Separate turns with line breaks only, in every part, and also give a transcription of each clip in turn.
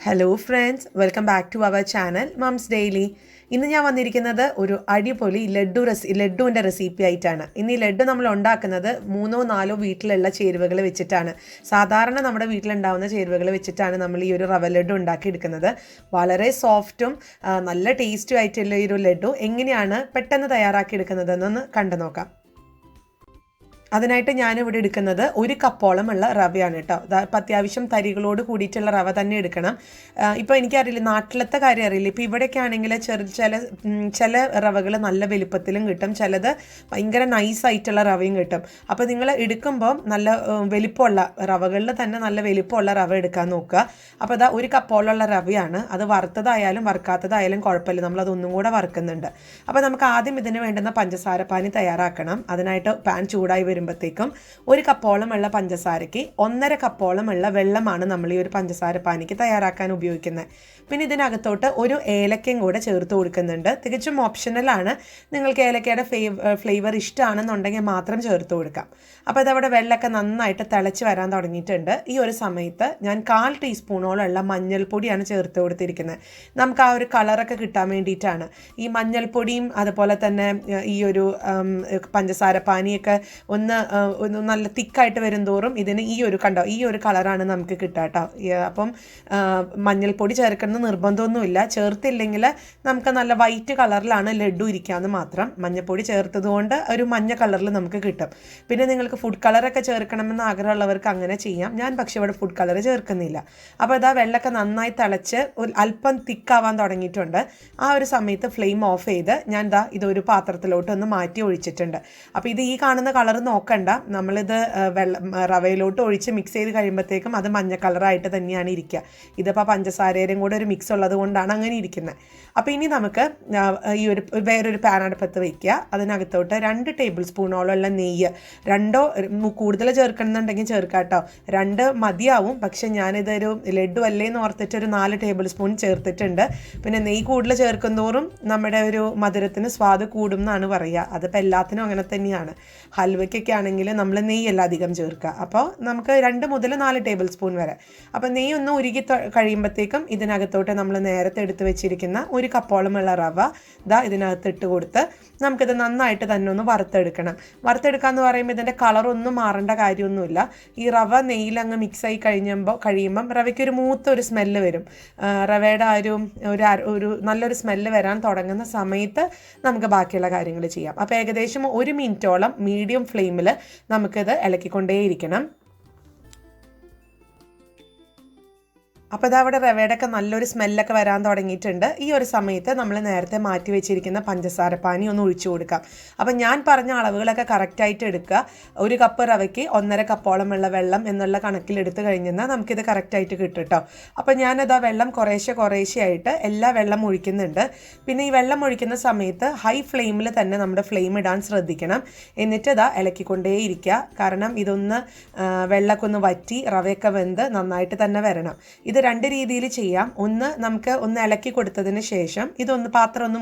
Hello friends, welcome back to our channel moms daily. ഇന്ന് ഞാൻ വന്നിരിക്കുന്നത് ഒരു അടിപൊളി ലഡുവിൻ്റെ റെസിപ്പി ആയിട്ടാണ്. ഇന്ന് ഈ ലഡു നമ്മൾ ഉണ്ടാക്കുന്നത് 3-4 വീട്ടിലുള്ള ചേരുവകൾ വെച്ചിട്ടാണ്. സാധാരണ നമ്മുടെ വീട്ടിലുണ്ടാവുന്ന ചേരുവകൾ വെച്ചിട്ടാണ് നമ്മൾ ഈ ഒരു റവ ലഡു ഉണ്ടാക്കിയെടുക്കുന്നത്. വളരെ സോഫ്റ്റും നല്ല ടേസ്റ്റും ആയിട്ടുള്ള ഈ ഒരു ലഡു എങ്ങനെയാണ് പെട്ടെന്ന് തയ്യാറാക്കിയെടുക്കുന്നതെന്നൊന്ന് കണ്ടു നോക്കാം. അതിനായിട്ട് ഞാനിവിടെ എടുക്കുന്നത് 1 കപ്പോളം ഉള്ള റവയാണ് കേട്ടോ. ഇപ്പം അത്യാവശ്യം തരികളോട് കൂടിയിട്ടുള്ള റവ തന്നെ എടുക്കണം. ഇപ്പോൾ എനിക്കറിയില്ല, നാട്ടിലത്തെ കാര്യം അറിയില്ല. ഇപ്പോൾ ഇവിടെയൊക്കെ ആണെങ്കിൽ ചില റവകൾ നല്ല വലുപ്പത്തിലും കിട്ടും, ചിലത് ഭയങ്കര നൈസായിട്ടുള്ള റവയും കിട്ടും. അപ്പോൾ നിങ്ങൾ എടുക്കുമ്പോൾ നല്ല വലിപ്പമുള്ള റവകളിൽ തന്നെ നല്ല വലിപ്പമുള്ള റവ എടുക്കാൻ നോക്കുക. അപ്പോൾ അതാ 1 കപ്പോളമുള്ള റവയാണ്. അത് വറുത്തതായാലും വറുക്കാത്തതായാലും കുഴപ്പമില്ല, നമ്മളതൊന്നും കൂടെ വറുക്കുന്നുണ്ട്. അപ്പോൾ നമുക്ക് ആദ്യം ഇതിന് വേണ്ടുന്ന പഞ്ചസാര പാനി തയ്യാറാക്കണം. അതിനായിട്ട് പാൻ ചൂടായി വരുമ്പോഴത്തേക്കും 1 കപ്പോളം ഉള്ള പഞ്ചസാരയ്ക്ക് 1.5 കപ്പോളം ഉള്ള വെള്ളമാണ് നമ്മൾ ഈ ഒരു പഞ്ചസാര പാനിക്ക് തയ്യാറാക്കാൻ ഉപയോഗിക്കുന്നത്. പിന്നെ ഇതിനകത്തോട്ട് ഒരു ഏലക്കയും കൂടെ ചേർത്ത് കൊടുക്കുന്നുണ്ട്. തികച്ചും ഓപ്ഷണലാണ്. നിങ്ങൾക്ക് ഏലക്കയുടെ ഫ്ലേവർ ഇഷ്ടമാണെന്നുണ്ടെങ്കിൽ മാത്രം ചേർത്ത് കൊടുക്കാം. അപ്പോൾ അതവിടെ വെള്ളമൊക്കെ നന്നായിട്ട് തിളച്ച് വരാൻ തുടങ്ങിയിട്ടുണ്ട്. ഈ ഒരു സമയത്ത് ഞാൻ 1/4 ടീസ്പൂണോളമുള്ള മഞ്ഞൾപ്പൊടിയാണ് ചേർത്ത് കൊടുത്തിരിക്കുന്നത്. നമുക്ക് ആ ഒരു കളറൊക്കെ കിട്ടാൻ വേണ്ടിയിട്ടാണ്. ഈ മഞ്ഞൾപ്പൊടിയും അതുപോലെ തന്നെ ഈ ഒരു പഞ്ചസാര പാനിയൊക്കെ ഒന്ന് നല്ല തിക്കായിട്ട് വരും തോറും ഇതിന് ഈ ഒരു കളറാണ് നമുക്ക് കിട്ടുക കേട്ടോ. അപ്പം മഞ്ഞൾപ്പൊടി ചേർക്കുന്ന നിർബന്ധമൊന്നുമില്ല. ചേർത്തില്ലെങ്കിൽ നമുക്ക് നല്ല വൈറ്റ് കളറിലാണ് ലഡു ഇരിക്കാമെന്ന് മാത്രം. മഞ്ഞൾപ്പൊടി ചേർത്തതുകൊണ്ട് ഒരു മഞ്ഞ കളറിൽ നമുക്ക് കിട്ടും. പിന്നെ നിങ്ങൾക്ക് ഫുഡ് കളറൊക്കെ ചേർക്കണമെന്ന് ആഗ്രഹമുള്ളവർക്ക് അങ്ങനെ ചെയ്യാം. ഞാൻ പക്ഷേ ഇവിടെ ഫുഡ് കളർ ചേർക്കുന്നില്ല. അപ്പോൾ ഇതാ വെള്ളമൊക്കെ നന്നായി തിളച്ച് അല്പം തിക്കാവാൻ തുടങ്ങിയിട്ടുണ്ട്. ആ ഒരു സമയത്ത് ഫ്ലെയിം ഓഫ് ചെയ്ത് ഞാൻ ഇതൊരു പാത്രത്തിലോട്ട് ഒന്ന് മാറ്റി ഒഴിച്ചിട്ടുണ്ട്. അപ്പോൾ ഇത് ഈ കാണുന്ന കളർ നോക്കണ്ട, നമ്മളിത് റവയിലോട്ട് ഒഴിച്ച് മിക്സ് ചെയ്ത് കഴിയുമ്പോഴത്തേക്കും അത് മഞ്ഞ കളറായിട്ട് തന്നെയാണ് ഇരിക്കുക. ഇതിപ്പോൾ പഞ്ചസാരയും കൂടെ ഒരു മിക്സ് ഉള്ളത് കൊണ്ടാണ് അങ്ങനെ ഇരിക്കുന്നത്. അപ്പോൾ ഇനി നമുക്ക് വേറൊരു പാൻ അടുപ്പത്ത് വയ്ക്കുക. അതിനകത്തോട്ട് 2 ടേബിൾ സ്പൂണോളമുള്ള നെയ്യ്, 2 കൂടുതൽ ചേർക്കണമെന്നുണ്ടെങ്കിൽ ചേർക്കാം കേട്ടോ. 2 മതിയാവും. പക്ഷെ ഞാനിതൊരു ലഡു അല്ലേന്ന് ഓർത്തിട്ട് ഒരു 4 ടേബിൾ സ്പൂൺ ചേർത്തിട്ടുണ്ട്. പിന്നെ നെയ്യ് കൂടുതൽ ചേർക്കുന്തോറും നമ്മുടെ ഒരു മധുരത്തിന് സ്വാദ് കൂടും എന്നാണ് പറയുക. അതിപ്പോൾ എല്ലാത്തിനും അങ്ങനെ തന്നെയാണ്. ഹൽവയ്ക്കൊക്കെ ആണെങ്കിൽ നമ്മൾ നെയ്യല്ല അധികം ചേർക്കുക. അപ്പോൾ നമുക്ക് 2 മുതൽ 4 ടേബിൾ സ്പൂൺ വരെ. അപ്പോൾ നെയ്യ് ഒന്ന് ഉരുകി കഴിയുമ്പോഴത്തേക്കും ഇതിനകത്തോട്ട് നമ്മൾ നേരത്തെ എടുത്ത് വെച്ചിരിക്കുന്ന 1 കപ്പോളമുള്ള റവ ഇതിനകത്ത് ഇട്ട് കൊടുത്ത് നമുക്കിത് നന്നായിട്ട് തന്നെ ഒന്ന് വറുത്തെടുക്കണം. വറുത്തെടുക്കാമെന്ന് പറയുമ്പോൾ ഇതിൻ്റെ കളറൊന്നും മാറേണ്ട കാര്യമൊന്നുമില്ല. ഈ റവ നെയ്യിലങ്ങ് മിക്സായി കഴിയുമ്പം റവയ്ക്കൊരു മൂത്തൊരു സ്മെല്ല് വരും. റവയുടെ ഒരു നല്ലൊരു സ്മെല്ല് വരാൻ തുടങ്ങുന്ന സമയത്ത് നമുക്ക് ബാക്കിയുള്ള കാര്യങ്ങൾ ചെയ്യാം. അപ്പോൾ ഏകദേശം 1 മിനിറ്റോളം മീഡിയം ഫ്ലെയിമിൽ നമുക്കിത് ഇളക്കിക്കൊണ്ടേയിരിക്കണം. അപ്പോൾ അവിടെ റവയുടെയൊക്കെ നല്ലൊരു സ്മെല്ലൊക്കെ വരാൻ തുടങ്ങിയിട്ടുണ്ട്. ഈ ഒരു സമയത്ത് നമ്മൾ നേരത്തെ മാറ്റി വെച്ചിരിക്കുന്ന പഞ്ചസാര പാനി ഒന്ന് ഒഴിച്ചു കൊടുക്കാം. അപ്പം ഞാൻ പറഞ്ഞ അളവുകളൊക്കെ കറക്റ്റായിട്ട് എടുക്കുക. 1 കപ്പ് റവയ്ക്ക് 1.5 കപ്പോളം ഉള്ള വെള്ളം എന്നുള്ള കണക്കിലെടുത്ത് കഴിഞ്ഞാൽ നമുക്കിത് കറക്റ്റായിട്ട് കിട്ടും കേട്ടോ. അപ്പോൾ ഞാനത് ആ വെള്ളം കുറേശ്ശെ ആയിട്ട് എല്ലാ വെള്ളം ഒഴിക്കുന്നുണ്ട്. പിന്നെ ഈ വെള്ളം ഒഴിക്കുന്ന സമയത്ത് ഹൈ ഫ്ലെയിമിൽ തന്നെ നമ്മുടെ ഫ്ലെയിം ഇടാൻ ശ്രദ്ധിക്കണം. എന്നിട്ട് ഇളക്കിക്കൊണ്ടേയിരിക്കുക. കാരണം ഇതൊന്ന് വെള്ളമൊക്കെ ഒന്ന് വറ്റി റവയൊക്കെ വെന്ത് നന്നായിട്ട് തന്നെ വരണം. ഇത് 2 രീതിയിൽ ചെയ്യാം. നമുക്ക് ഇളക്കി കൊടുത്തതിന് ശേഷം ഇതൊന്ന് പാത്രം ഒന്ന്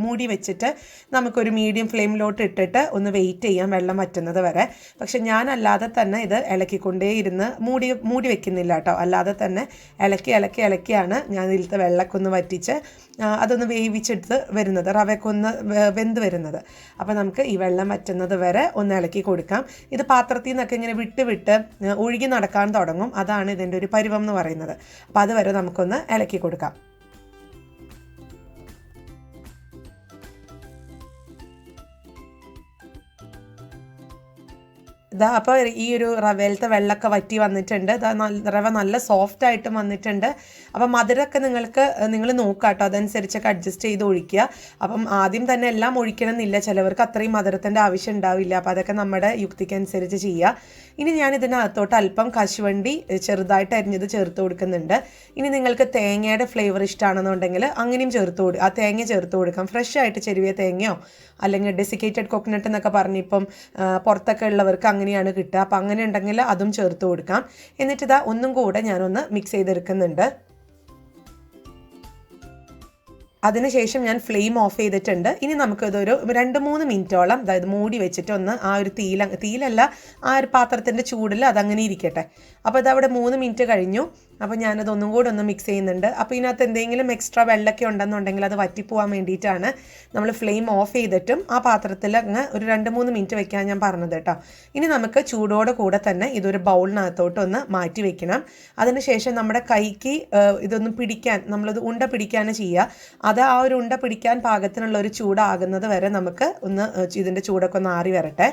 മൂടി വെച്ചിട്ട് നമുക്കൊരു മീഡിയം ഫ്ലെയിമിലോട്ട് ഇട്ടിട്ട് ഒന്ന് വെയിറ്റ് ചെയ്യാം വെള്ളം വറ്റുന്നത് വരെ. പക്ഷെ ഞാനല്ലാതെ തന്നെ ഇത് ഇളക്കിക്കൊണ്ടേയിരുന്ന് മൂടി വെക്കുന്നില്ല കേട്ടോ. അല്ലാതെ തന്നെ ഇളക്കിയാണ് ഞാൻ ഇതിലത്തെ വെള്ളമൊക്കെ ഒന്ന് വറ്റിച്ച് അതൊന്ന് വേവിച്ചെടുത്ത് വരുന്നത്, റവയൊക്കെ ഒന്ന് വെന്ത് വരുന്നത്. അപ്പോൾ നമുക്ക് ഈ വെള്ളം വറ്റുന്നത് വരെ ഒന്ന് ഇളക്കി കൊടുക്കാം. ഇത് പാത്രത്തിൽ നിന്നൊക്കെ ഇങ്ങനെ വിട്ട് ഒഴുകി നടക്കാൻ തുടങ്ങും. അതാണ് ഇതിൻ്റെ ഒരു പരുവം എന്ന് പറയുന്നത്. അപ്പോൾ അതുവരെ നമുക്കൊന്ന് ഇളക്കി കൊടുക്കാം. അപ്പോൾ ഈ ഒരു റവയിലത്തെ വെള്ളമൊക്കെ വറ്റി വന്നിട്ടുണ്ട്. റവ നല്ല സോഫ്റ്റായിട്ടും വന്നിട്ടുണ്ട്. അപ്പം മധുരമൊക്കെ നിങ്ങൾ നോക്കുക കേട്ടോ. അതനുസരിച്ചൊക്കെ അഡ്ജസ്റ്റ് ചെയ്ത് ഒഴിക്കുക. അപ്പം ആദ്യം തന്നെ എല്ലാം ഒഴിക്കണം എന്നില്ല, ചിലവർക്ക് അത്രയും മധുരത്തിൻ്റെ ആവശ്യം ഉണ്ടാവില്ല. അപ്പോൾ അതൊക്കെ നമ്മുടെ യുക്തിക്കനുസരിച്ച് ചെയ്യുക. ഇനി ഞാൻ ഇതിനകത്തോട്ട് അല്പം കശുവണ്ടി ചെറുതായിട്ട് അരിഞ്ഞത് ചേർത്ത് കൊടുക്കുന്നുണ്ട്. ഇനി നിങ്ങൾക്ക് തേങ്ങയുടെ ഫ്ലേവർ ഇഷ്ടമാണെന്നുണ്ടെങ്കിൽ അങ്ങനെയും ആ തേങ്ങ ചേർത്ത് കൊടുക്കാം. ഫ്രഷ് ആയിട്ട് ചെരുവിയ തേങ്ങയോ അല്ലെങ്കിൽ ഡെസിക്കേറ്റഡ് കോക്കനട്ട് എന്നൊക്കെ പറഞ്ഞിപ്പം പുറത്തൊക്കെ ഉള്ളവർക്ക് അങ്ങനെയാണ് കിട്ടുക. അപ്പം അങ്ങനെ ഉണ്ടെങ്കിൽ അതും ചേർത്ത് കൊടുക്കാം. എന്നിട്ട് ഒന്നും കൂടെ ഞാനൊന്ന് മിക്സ് ചെയ്തെടുക്കുന്നുണ്ട്. അതിനുശേഷം ഞാൻ ഫ്ലെയിം ഓഫ് ചെയ്തിട്ടുണ്ട്. ഇനി നമുക്കിതൊരു 2-3 മിനിറ്റോളം അതായത് മൂടി വെച്ചിട്ട് ഒന്ന് ആ ഒരു തീയിലല്ല ആ ഒരു പാത്രത്തിൻ്റെ ചൂടിൽ അതങ്ങനെ ഇരിക്കട്ടെ. അപ്പോൾ ഇതവിടെ 3 മിനിറ്റ് കഴിഞ്ഞു. അപ്പോൾ ഞാനതൊന്നും കൂടെ ഒന്ന് മിക്സ് ചെയ്യുന്നുണ്ട്. അപ്പോൾ ഇതിനകത്ത് എന്തെങ്കിലും എക്സ്ട്രാ വെള്ളമൊക്കെ ഉണ്ടെന്നുണ്ടെങ്കിൽ അത് വറ്റിപ്പോവാൻ വേണ്ടിയിട്ടാണ് നമ്മൾ ഫ്ലെയിം ഓഫ് ചെയ്തിട്ടും ആ പാത്രത്തിൽ അങ്ങ് ഒരു 2-3 മിനിറ്റ് വെക്കാൻ ഞാൻ പറഞ്ഞത് കേട്ടോ. ഇനി നമുക്ക് ചൂടോടെ കൂടെ തന്നെ ഇതൊരു ബൗളിനകത്തോട്ട് ഒന്ന് മാറ്റി വെക്കണം. അതിനുശേഷം നമ്മുടെ കൈക്ക് ഇതൊന്ന് പിടിക്കാൻ, നമ്മളത് ഉണ്ട പിടിക്കുകയാണ് ചെയ്യുക. അത് ആ ഒരു ഉണ്ട പിടിക്കാൻ പാകത്തിനുള്ള ഒരു ചൂടാകുന്നത് വരെ നമുക്ക് ഒന്ന് ഇതിൻ്റെ ചൂടൊക്കെ ഒന്ന് ആറി വരട്ടെ.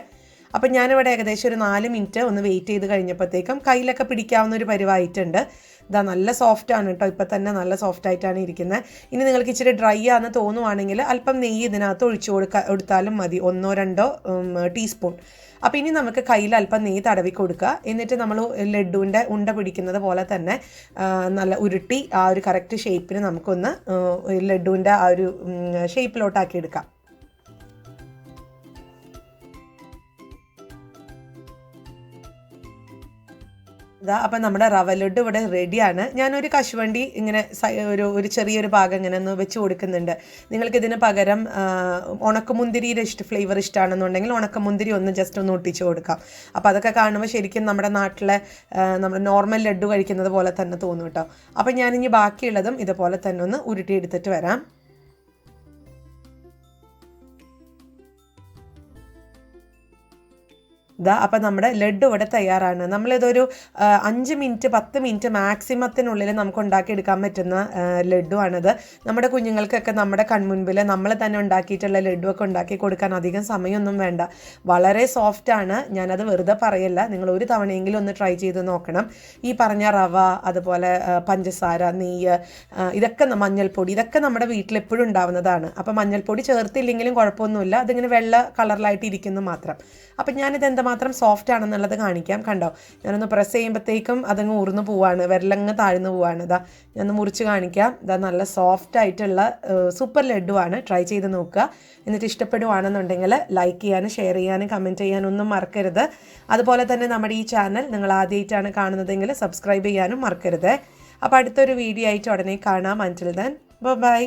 അപ്പം ഞാനിവിടെ ഏകദേശം ഒരു 4 മിനിറ്റ് ഒന്ന് വെയിറ്റ് ചെയ്ത് കഴിഞ്ഞപ്പോഴത്തേക്കും കയ്യിലൊക്കെ പിടിക്കാവുന്ന ഒരു പരിവായിട്ടുണ്ട്. ഇതാ നല്ല സോഫ്റ്റാണ് കേട്ടോ, ഇപ്പം തന്നെ നല്ല സോഫ്റ്റായിട്ടാണ് ഇരിക്കുന്നത്. ഇനി നിങ്ങൾക്ക് ഇച്ചിരി ഡ്രൈ ആണെന്ന് തോന്നുവാണെങ്കിൽ അല്പം നെയ്യ് ഇതിനകത്ത് ഒഴിച്ചു കൊടുത്താലും മതി, 1-2 ടീസ്പൂൺ. അപ്പോൾ ഇനി നമുക്ക് കയ്യിൽ അല്പം നെയ്യ് തടവി കൊടുക്കുക. എന്നിട്ട് നമ്മൾ ലഡുവിൻ്റെ ഉണ്ട പിടിക്കുന്നത് പോലെ തന്നെ നല്ല ഉരുട്ടി ആ ഒരു കറക്റ്റ് ഷേപ്പിന് നമുക്കൊന്ന് ലഡുവിൻ്റെ ആ ഒരു ഷേപ്പിലോട്ടാക്കി എടുക്കാം. അപ്പം നമ്മുടെ റവ ലഡു ഇവിടെ റെഡിയാണ്. ഞാനൊരു കശുവണ്ടി ഇങ്ങനെ ഒരു ചെറിയൊരു ഭാഗം ഇങ്ങനെ ഒന്ന് വെച്ച് കൊടുക്കുന്നുണ്ട്. നിങ്ങൾക്കിതിന് പകരം ഉണക്കമുന്തിരിയുടെ ഫ്ലേവർ ഇഷ്ടമാണെന്നുണ്ടെങ്കിൽ ഉണക്കമുന്തിരി ഒന്ന് ജസ്റ്റ് ഒന്ന് ഒട്ടിച്ച് കൊടുക്കാം. അപ്പോൾ അതൊക്കെ കാണുമ്പോൾ ശരിക്കും നമ്മുടെ നാട്ടിലെ നമ്മുടെ നോർമൽ ലഡു കഴിക്കുന്നത് പോലെ തന്നെ തോന്നും കേട്ടോ. അപ്പം ഞാനിനി ബാക്കിയുള്ളതും ഇതുപോലെ തന്നെ ഒന്ന് ഉരുട്ടിയെടുത്തിട്ട് വരാം. അപ്പം നമ്മുടെ ലഡു ഇവിടെ തയ്യാറാണ്. നമ്മളിതൊരു 5 മിനിറ്റ് 10 മിനിറ്റ് മാക്സിമത്തിനുള്ളിൽ നമുക്ക് ഉണ്ടാക്കിയെടുക്കാൻ പറ്റുന്ന ലഡു ആണിത്. നമ്മുടെ കുഞ്ഞുങ്ങൾക്കൊക്കെ നമ്മുടെ കൺമുൻപിൽ നമ്മൾ തന്നെ ഉണ്ടാക്കിയിട്ടുള്ള ലഡു ഒക്കെ ഉണ്ടാക്കി കൊടുക്കാൻ അധികം സമയമൊന്നും വേണ്ട. വളരെ സോഫ്റ്റാണ്. ഞാനത് വെറുതെ പറയല്ല, നിങ്ങൾ ഒരു തവണയെങ്കിലും ഒന്ന് ട്രൈ ചെയ്ത് നോക്കണം. ഈ പറഞ്ഞ റവ, അതുപോലെ പഞ്ചസാര, നെയ്യ്, ഇതൊക്കെ മഞ്ഞൾപ്പൊടി, ഇതൊക്കെ നമ്മുടെ വീട്ടിൽ എപ്പോഴും ഉണ്ടാവുന്നതാണ്. അപ്പം മഞ്ഞൾപ്പൊടി ചേർത്തില്ലെങ്കിലും കുഴപ്പമൊന്നുമില്ല, അതിങ്ങനെ വെള്ള കളറിലായിട്ട് ഇരിക്കുന്നു മാത്രം. അപ്പം ഞാനിത് മാത്രം സോഫ്റ്റ് ആണെന്നുള്ളത് കാണിക്കാം. കണ്ടോ, ഞാനൊന്ന് പ്രസ് ചെയ്യുമ്പോഴത്തേക്കും അതങ്ങ് ഊർന്ന് പോവാണ്, വിരലങ്ങ് താഴ്ന്നു പോവാണ്. ഇതാ ഞാനൊന്ന് മുറിച്ച് കാണിക്കാം. ഇതാ നല്ല സോഫ്റ്റ് ആയിട്ടുള്ള സൂപ്പർ ലഡു ആണ്. ട്രൈ ചെയ്ത് നോക്കുക. എന്നിട്ട് ഇഷ്ടപ്പെടുവാണെന്നുണ്ടെങ്കിൽ ലൈക്ക് ചെയ്യാനും ഷെയർ ചെയ്യാനും കമൻറ്റ് ചെയ്യാനും ഒന്നും മറക്കരുത്. അതുപോലെ തന്നെ നമ്മുടെ ഈ ചാനൽ നിങ്ങൾ ആദ്യമായിട്ടാണ് കാണുന്നതെങ്കിൽ സബ്സ്ക്രൈബ് ചെയ്യാനും മറക്കരുത്. അപ്പോൾ അടുത്തൊരു വീഡിയോ ആയിട്ട് ഉടനെ കാണാം. അൻറ്റിൽ ദെൻ ബൈ.